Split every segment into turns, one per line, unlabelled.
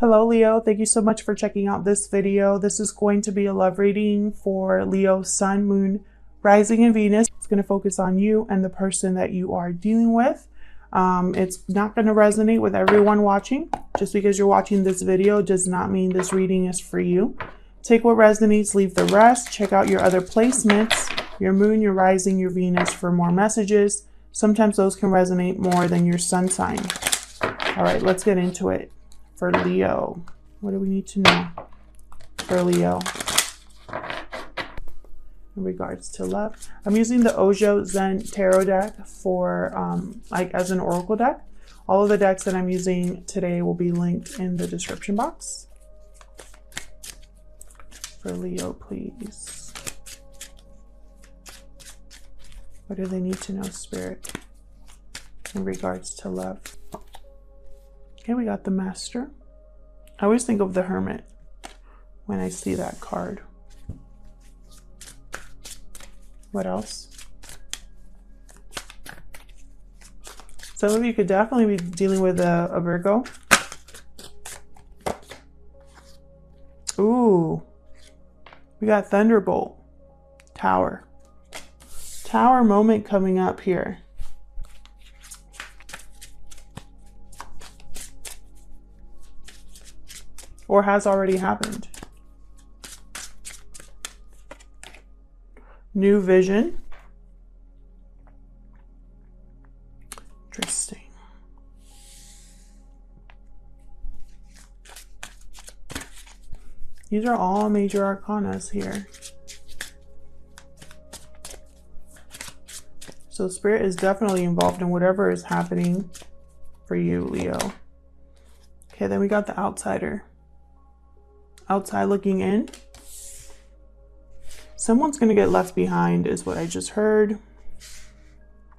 Hello Leo, thank you so much for checking out this video. This is going to be a love reading for Leo, Sun, Moon, Rising, and Venus. It's going to focus on you and the person that you are dealing with. It's not going to resonate with everyone watching. Just because you're watching this video does not mean this reading is for you. Take what resonates, leave the rest. Check out your other placements, your Moon, your Rising, your Venus for more messages. Sometimes those can resonate more than your sun sign. All right, let's get into it. For Leo, what do we need to know for Leo in regards to love? I'm using the Ojo Zen Tarot deck for like as an oracle deck. All of the decks that I'm using today will be linked in the description box. For Leo, please. What do they need to know, Spirit, in regards to love? Okay, we got the Master. I always think of the Hermit when I see that card. What else? Some of you could definitely be dealing with a Virgo. Ooh, we got Thunderbolt, Tower. Tower moment coming up here. Or has already happened. New vision. Interesting. These are all major arcanas here. So Spirit is definitely involved in whatever is happening for you, Leo. Okay, then we got the Outsider. Outside looking in. Someone's going to get left behind is what I just heard.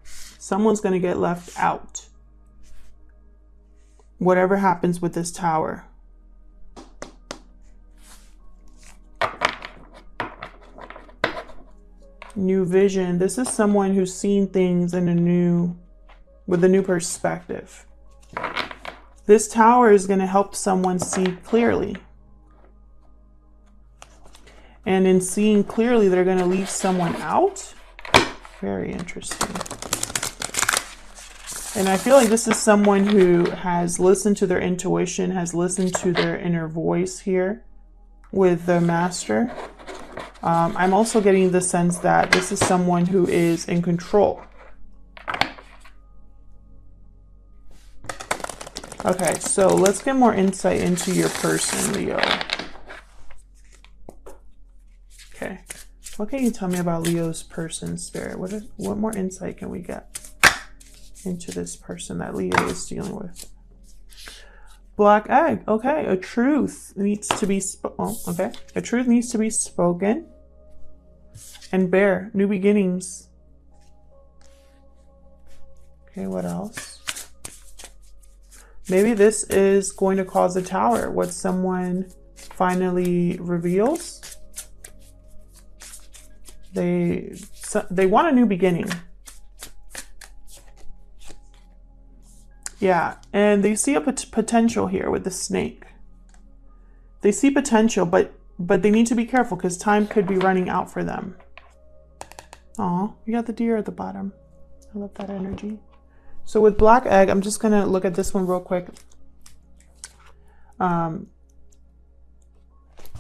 Someone's going to get left out. Whatever happens with this Tower. New vision. This is someone who's seen things in with a new perspective. This Tower is going to help someone see clearly. And in seeing clearly, they're going to leave someone out. Very interesting. And I feel like this is someone who has listened to their intuition, has listened to their inner voice here with the Master. I'm also getting the sense that this is someone who is in control. Okay, so let's get more insight into your person, Leo. Okay, what can you tell me about Leo's person, Spirit? What more insight can we get into this person that Leo is dealing with? Black egg. Okay, a truth needs to be a truth needs to be spoken. And bear, new beginnings. Okay, what else? Maybe this is going to cause a Tower. What someone finally reveals. They want a new beginning. Yeah, and they see a potential here with the snake. They see potential, but they need to be careful because time could be running out for them. Aw, you got the deer at the bottom. I love that energy. So with black egg, I'm just going to look at this one real quick.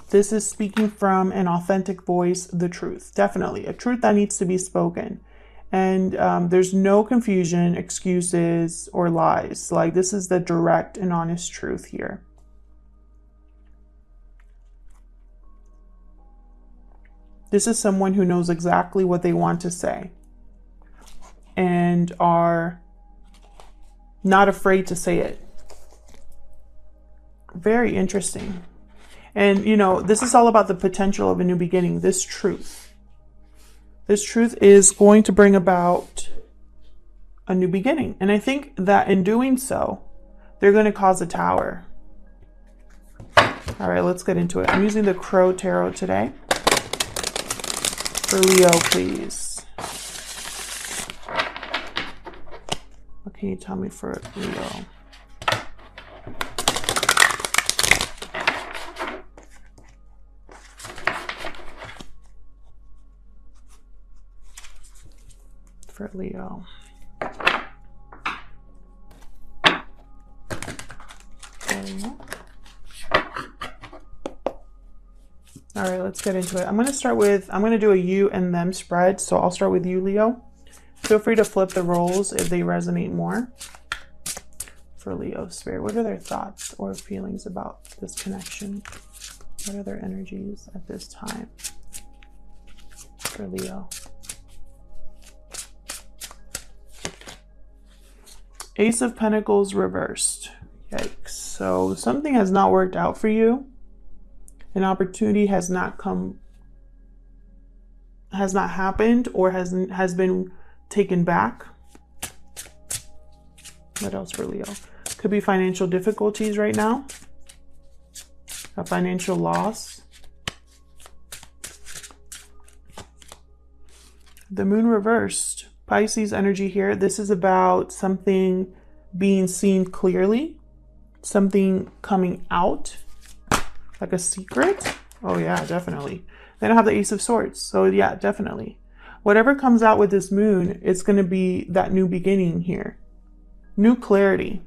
This is speaking from an authentic voice, the truth. Definitely a truth that needs to be spoken. And there's no confusion, excuses, or lies. Like, this is the direct and honest truth here. This is someone who knows exactly what they want to say and are not afraid to say it. Very interesting. And, you know, this is all about the potential of a new beginning. This truth is going to bring about a new beginning. And I think that in doing so, they're going to cause a Tower. All right, let's get into it. I'm using the Crow Tarot today. For Leo, please. What can you tell me for Leo? for Leo? All right, let's get into it. I'm going to do a you and them spread. So I'll start with you, Leo. Feel free to flip the roles if they resonate more. For Leo Spirit, what are their thoughts or feelings about this connection? What are their energies at this time for Leo? Ace of Pentacles reversed. Yikes. So something has not worked out for you. An opportunity has not happened, or has been taken back. What else for Leo? Could be financial difficulties right now. A financial loss. The moon reversed. Pisces energy here. This is about something being seen clearly. Something coming out. Like a secret. Oh yeah, definitely. Then I have the Ace of Swords. So yeah, definitely. Whatever comes out with this moon, it's going to be that new beginning here. New clarity.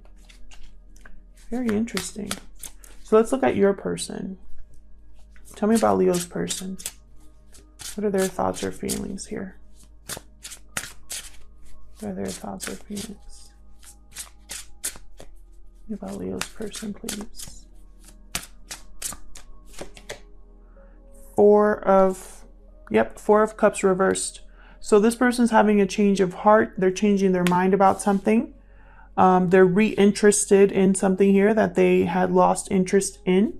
Very interesting. So let's look at your person. Tell me about Leo's person. What are their thoughts or feelings here? What are their thoughts or feelings? Tell me about Leo's person, please. Four of Cups reversed. So this person's having a change of heart. They're changing their mind about something. They're reinterested in something here that they had lost interest in.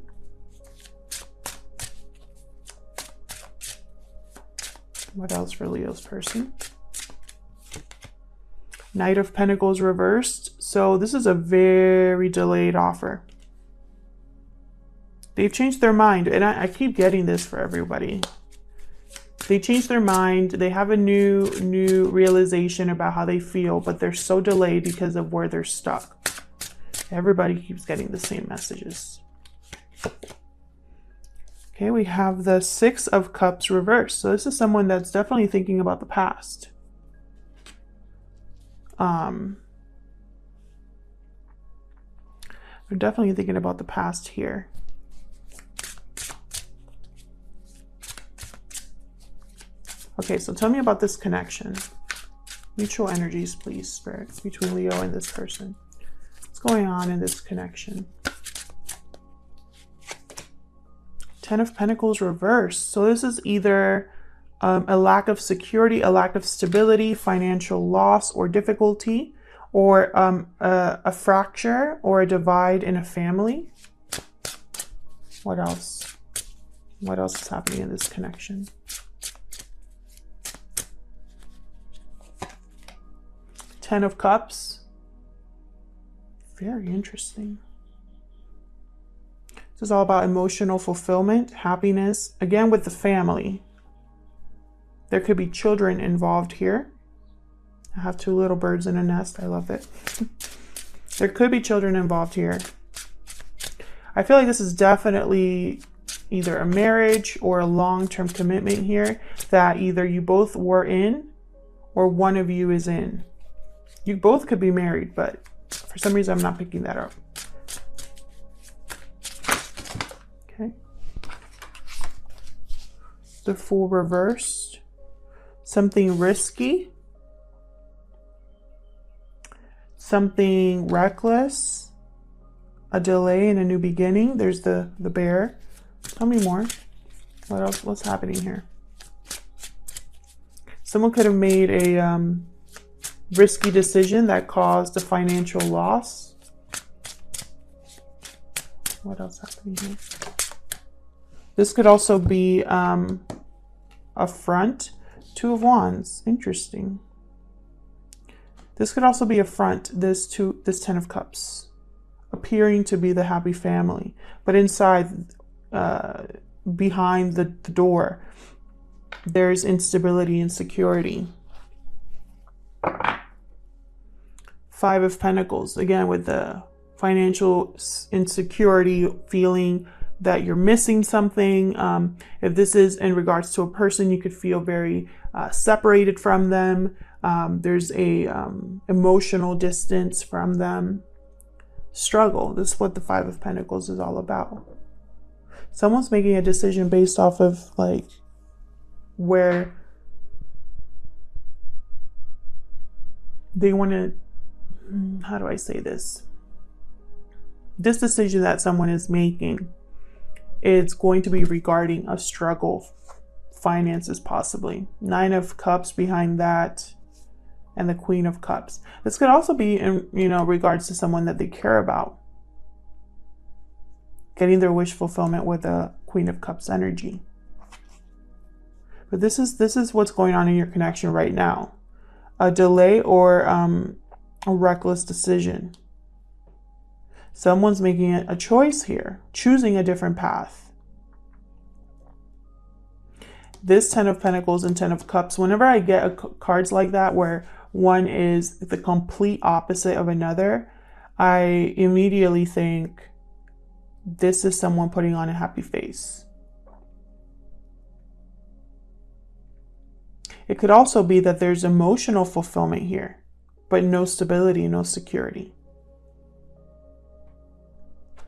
What else for Leo's person? Knight of Pentacles reversed. So this is a very delayed offer. They've changed their mind, and I keep getting this for everybody. They changed their mind. They have a new realization about how they feel, but they're so delayed because of where they're stuck. Everybody keeps getting the same messages. Okay, we have the Six of Cups reversed. So this is someone that's definitely thinking about the past. They're definitely thinking about the past here. Okay, so tell me about this connection. Mutual energies, please, Spirit, between Leo and this person. What's going on in this connection? Ten of Pentacles reversed. So this is either a lack of security, a lack of stability, financial loss or difficulty, or a fracture or a divide in a family. What else? What else is happening in this connection? Ten of Cups. Very interesting. This is all about emotional fulfillment, happiness, again with the family. There could be children involved here. I have two little birds in a nest. I love it. There could be children involved here. I feel like this is definitely either a marriage or a long-term commitment here that either you both were in or one of you is in. You both could be married, but for some reason I'm not picking that up. Okay. The Fool reversed. Something risky. Something reckless. A delay in a new beginning. There's the Bear. Tell me more. What else? What's happening here? Someone could have made a risky decision that caused a financial loss. What else happening here? This could also be a front. Two of Wands. Interesting. This could also be a front. This Ten of Cups, appearing to be the happy family, but inside, behind the door, there's instability and insecurity. Five of Pentacles, again with the financial insecurity, feeling that you're missing something. If this is in regards to a person, you could feel very separated from them. There's a emotional distance from them. Struggle. This is what the Five of Pentacles is all about. Someone's making a decision based off of like where they want to, how do I say this? This decision that someone is making, it's going to be regarding a struggle, finances possibly. Nine of Cups behind that, and the Queen of Cups. This could also be in, regards to someone that they care about. Getting their wish fulfillment with the Queen of Cups energy. But this is what's going on in your connection right now. A delay or a reckless decision. Someone's making a choice here, choosing a different path. This 10 of Pentacles and 10 of Cups, whenever I get cards like that where one is the complete opposite of another, I immediately think this is someone putting on a happy face. It could also be that there's emotional fulfillment here, but no stability, no security.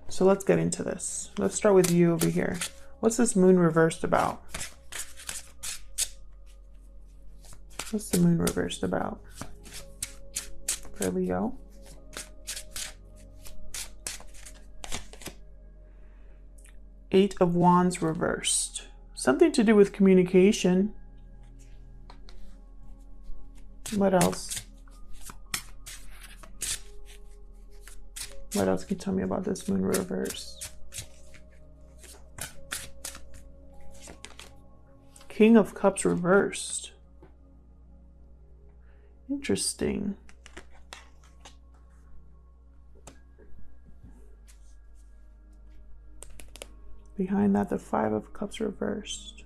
So let's get into this. Let's start with you over here. What's this Moon reversed about? What's the Moon reversed about for Leo? Eight of Wands reversed. Something to do with communication. What else? What else can you tell me about this Moon reverse? King of Cups reversed. Interesting. Behind that, the Five of Cups reversed.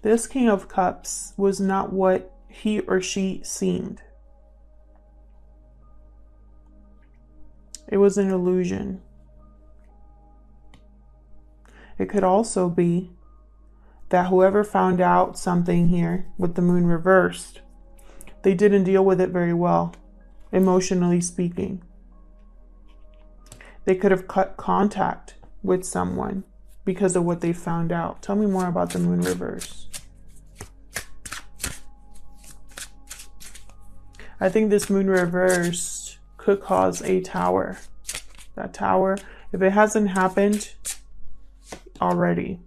This King of Cups was not what he or she seemed. It was an illusion. It could also be that whoever found out something here with the Moon reversed, they didn't deal with it very well, emotionally speaking. They could have cut contact with someone because of what they found out. Tell me more about the Moon reverse. I think this Moon reversed could cause a tower. That tower, if it hasn't happened already.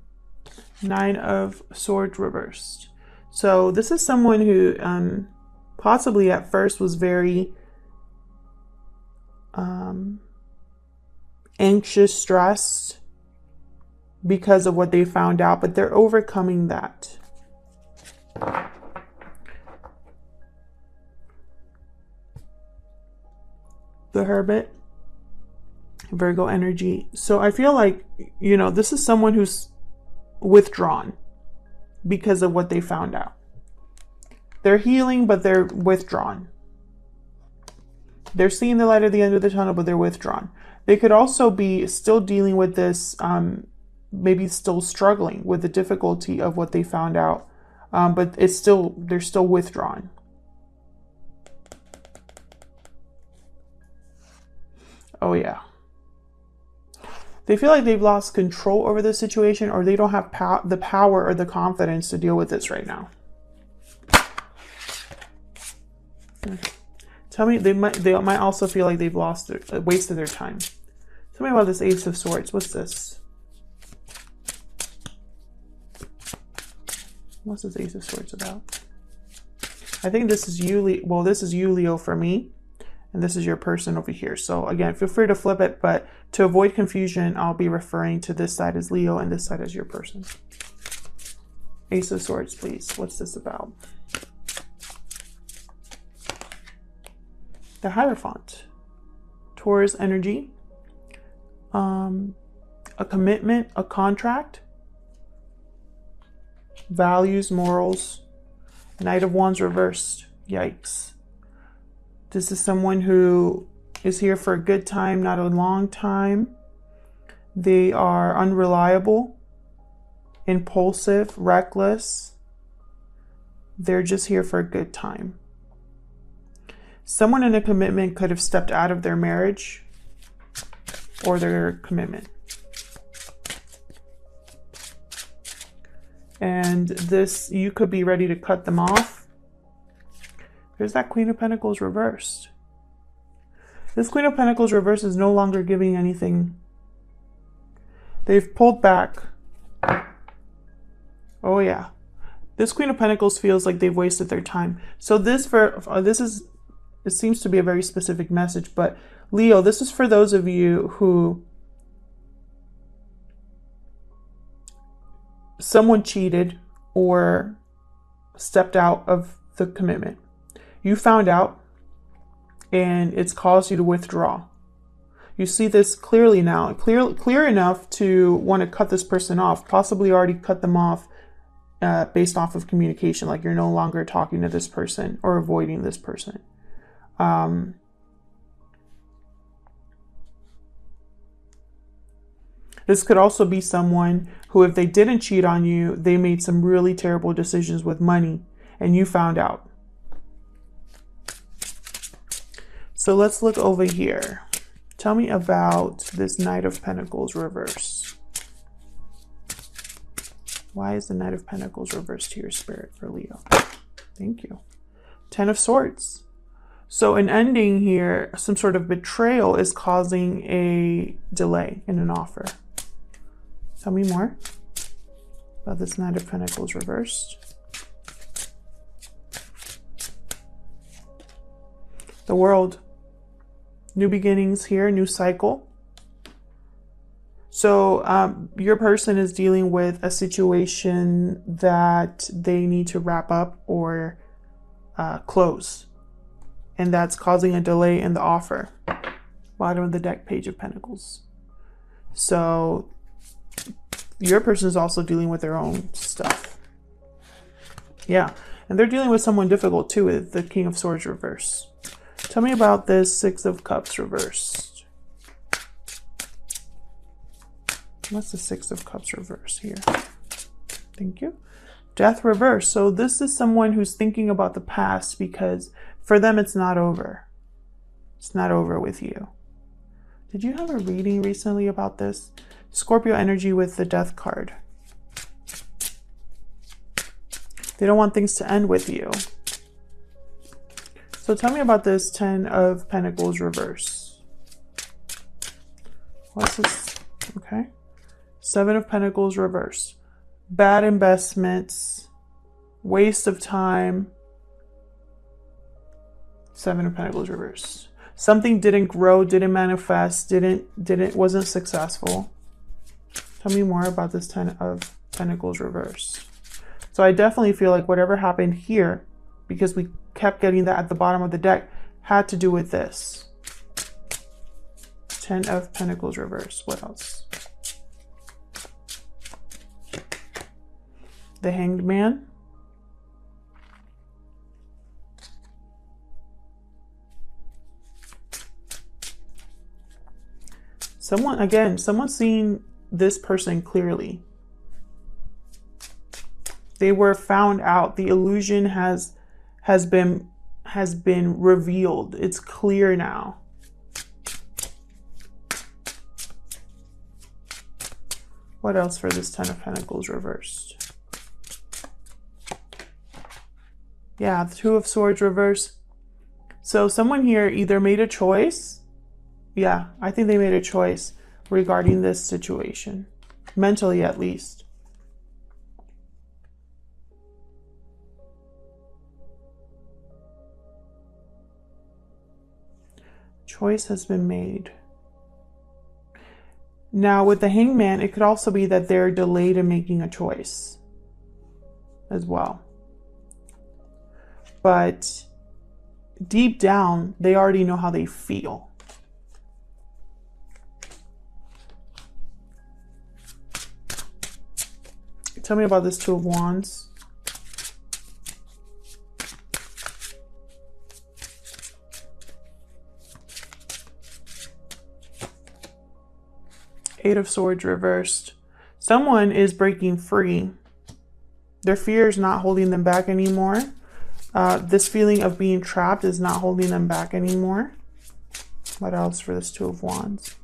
Nine of Swords reversed. So this is someone who possibly at first was very anxious, stressed because of what they found out, but they're overcoming that. The Hermit, Virgo energy. So I feel like, this is someone who's withdrawn because of what they found out. They're healing, but they're withdrawn. They're seeing the light at the end of the tunnel, but they're withdrawn. They could also be still dealing with this, maybe still struggling with the difficulty of what they found out, but they're still withdrawn. Oh yeah. They feel like they've lost control over the situation, or they don't have the power or the confidence to deal with this right now. Tell me, they might also feel like they've wasted their time. Tell me about this Ace of Swords. What's this? What's this Ace of Swords about? I think this is you, well, this is you, Leo, for me. And this is your person over here. So again, feel free to flip it, but to avoid confusion, I'll be referring to this side as Leo and this side as your person. Ace of Swords, please. What's this about? The Hierophant. Taurus energy. A commitment, a contract. Values, morals. Knight of Wands reversed. Yikes. This is someone who is here for a good time, not a long time. They are unreliable, impulsive, reckless. They're just here for a good time. Someone in a commitment could have stepped out of their marriage or their commitment. And this, you could be ready to cut them off. There's that Queen of Pentacles reversed. This Queen of Pentacles reversed is no longer giving anything. They've pulled back. Oh yeah. This Queen of Pentacles feels like they've wasted their time. So it seems to be a very specific message, but Leo, this is for those of you who someone cheated or stepped out of the commitment. You found out and it's caused you to withdraw. You see this clearly now, clear enough to want to cut this person off, possibly already cut them off based off of communication, like you're no longer talking to this person or avoiding this person. This could also be someone who, if they didn't cheat on you, they made some really terrible decisions with money and you found out. So let's look over here. Tell me about this Knight of Pentacles reverse. Why is the Knight of Pentacles reversed to your spirit for Leo? Thank you. Ten of Swords. So an ending here, some sort of betrayal is causing a delay in an offer. Tell me more about this Knight of Pentacles reversed. The World. New beginnings here, new cycle. So your person is dealing with a situation that they need to wrap up or close. And that's causing a delay in the offer. Bottom of the deck, Page of Pentacles. So your person is also dealing with their own stuff. Yeah, and they're dealing with someone difficult too, with the King of Swords reverse. Tell me about this Six of Cups reversed. What's the Six of Cups reverse here? Thank you. Death reverse. So this is someone who's thinking about the past because for them it's not over. It's not over with you. Did you have a reading recently about this? Scorpio energy with the Death card. They don't want things to end with you. So tell me about this Ten of Pentacles reverse. What's this? Okay. Seven of Pentacles reverse. Bad investments. Waste of time. Seven of Pentacles reverse. Something didn't grow, didn't manifest, wasn't successful. Tell me more about this Ten of Pentacles reverse. So I definitely feel like whatever happened here, because we kept getting that at the bottom of the deck, had to do with this. Ten of Pentacles reverse. What else? The Hanged Man. Someone's seeing this person clearly. They were found out. The illusion has been revealed. It's clear now. What else for this Ten of Pentacles reversed? Yeah, the Two of Swords reversed. So someone here either made a choice. Yeah, I think they made a choice regarding this situation. Mentally, at least. Choice has been made. Now, with the Hanged Man, it could also be that they're delayed in making a choice as well. But deep down, they already know how they feel. Tell me about this Two of Wands. Eight of Swords reversed. Someone is breaking free. Their fear is not holding them back anymore. This feeling of being trapped is not holding them back anymore. What else for this Two of Wands?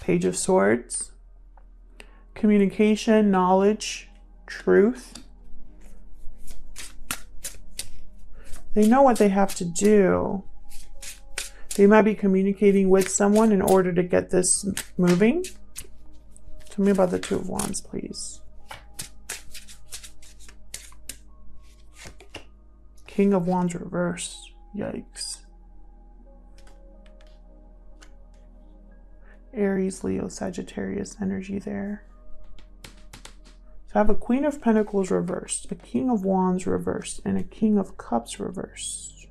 Page of Swords. Communication, knowledge, truth. They know what they have to do. They might be communicating with someone in order to get this moving. Tell me about the Two of Wands, please. King of Wands reversed. Yikes. Aries, Leo, Sagittarius energy there. So I have a Queen of Pentacles reversed, a King of Wands reversed, and a King of Cups reversed.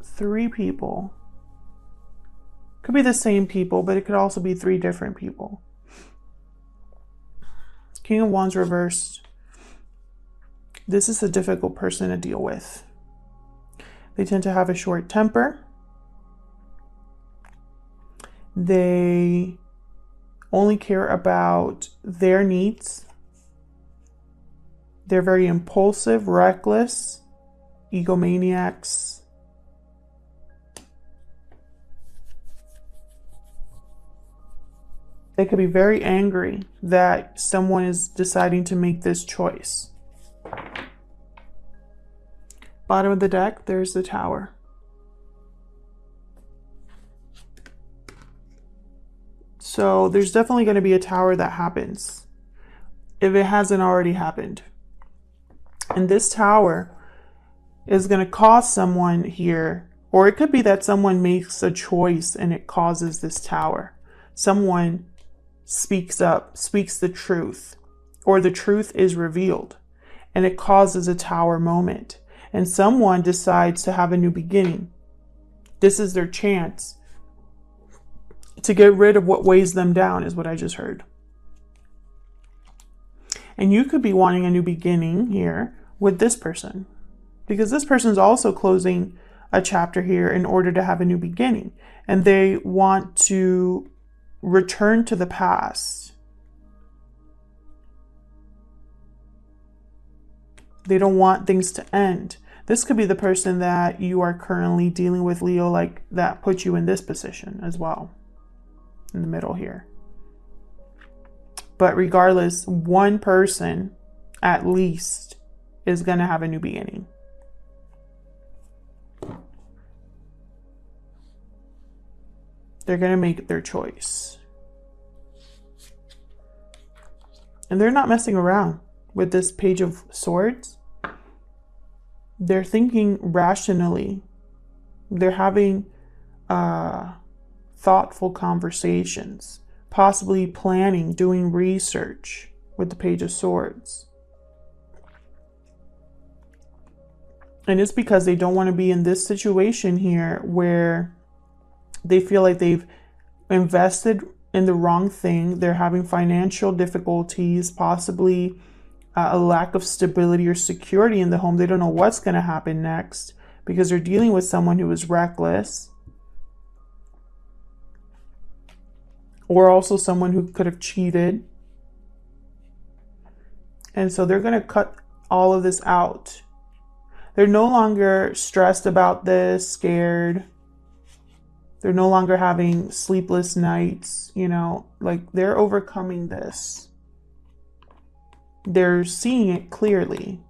Three people. Could be the same people, but it could also be three different people. King of Wands reversed. This is a difficult person to deal with. They tend to have a short temper. They only care about their needs. They're very impulsive, reckless, egomaniacs. They could be very angry that someone is deciding to make this choice. Bottom of the deck, there's the Tower. So there's definitely going to be a Tower that happens, if it hasn't already happened. And this Tower is going to cause someone here, or it could be that someone makes a choice and it causes this Tower. Someone speaks up, speaks the truth, or the truth is revealed, and it causes a Tower moment. And someone decides to have a new beginning. This is their chance to get rid of what weighs them down, is what I just heard. And you could be wanting a new beginning here with this person, because this person is also closing a chapter here in order to have a new beginning, and they want to return to the past. They don't want things to end. This could be the person that you are currently dealing with, Leo, like that puts you in this position as well, in the middle here. But regardless, one person at least is going to have a new beginning. They're going to make their choice. And they're not messing around with this Page of Swords. They're thinking rationally. They're having thoughtful conversations, possibly planning, doing research with the Page of Swords. And it's because they don't want to be in this situation here where they feel like they've invested in the wrong thing. They're having financial difficulties, possibly a lack of stability or security in the home. They don't know what's going to happen next because they're dealing with someone who is reckless, or also someone who could have cheated. And so they're going to cut all of this out. They're no longer stressed about this, scared. They're no longer having sleepless nights, you know, like they're overcoming this. They're seeing it clearly.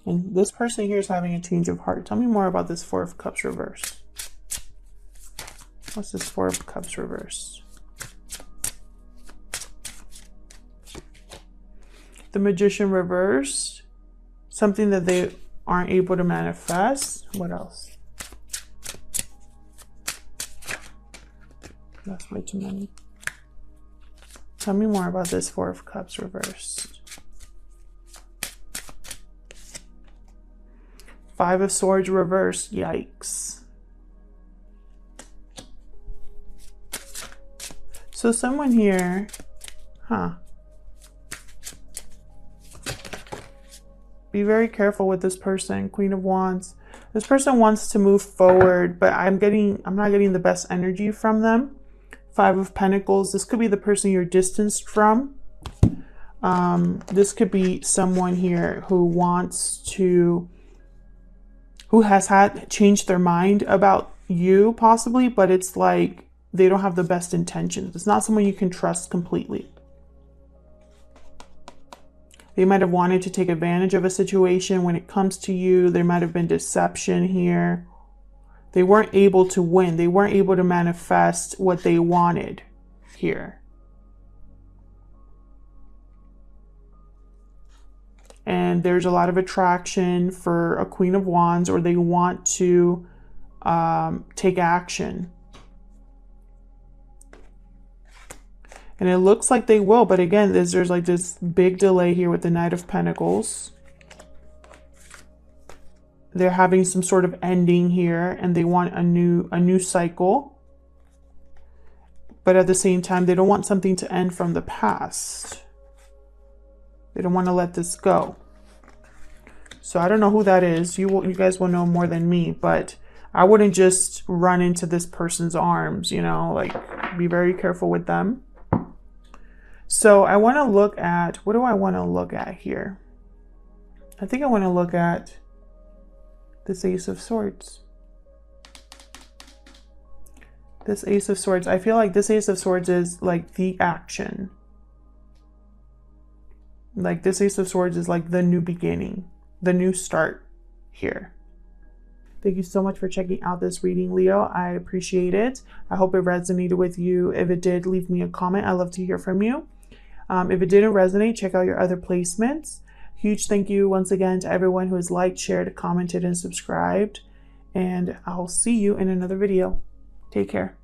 And this person here is having a change of heart. Tell me more about this Four of Cups reversed. What's this Four of Cups reversed? The Magician reversed. Something that they aren't able to manifest. What else? That's way too many. Tell me more about this Four of Cups reversed. Five of Swords reversed. Yikes. So someone here, Be very careful with this person. Queen of Wands. This person wants to move forward, but I'm not getting the best energy from them. Five of Pentacles. This could be the person you're distanced from. This could be someone here who has had changed their mind about you possibly, but it's like they don't have the best intentions. It's not someone you can trust completely. They might have wanted to take advantage of a situation when it comes to you. There might have been deception here. They weren't able to win. They weren't able to manifest what they wanted here. And there's a lot of attraction for a Queen of Wands, or they want to take action. And it looks like they will, but again, there's like this big delay here with the Knight of Pentacles. They're having some sort of ending here, and they want a new cycle. But at the same time, they don't want something to end from the past. They don't want to let this go. So I don't know who that is. You guys will know more than me, but I wouldn't just run into this person's arms, you know, like be very careful with them. So I want to look at, what do I want to look at here? I think I want to look at this Ace of Swords. This Ace of Swords, I feel like this Ace of Swords is like the action. Like this Ace of Swords is like the new beginning, the new start here. Thank you so much for checking out this reading, Leo. I appreciate it. I hope it resonated with you. If it did, leave me a comment. I'd love to hear from you. If it didn't resonate, check out your other placements. Huge thank you once again to everyone who has liked, shared, commented, and subscribed. And I'll see you in another video. Take care.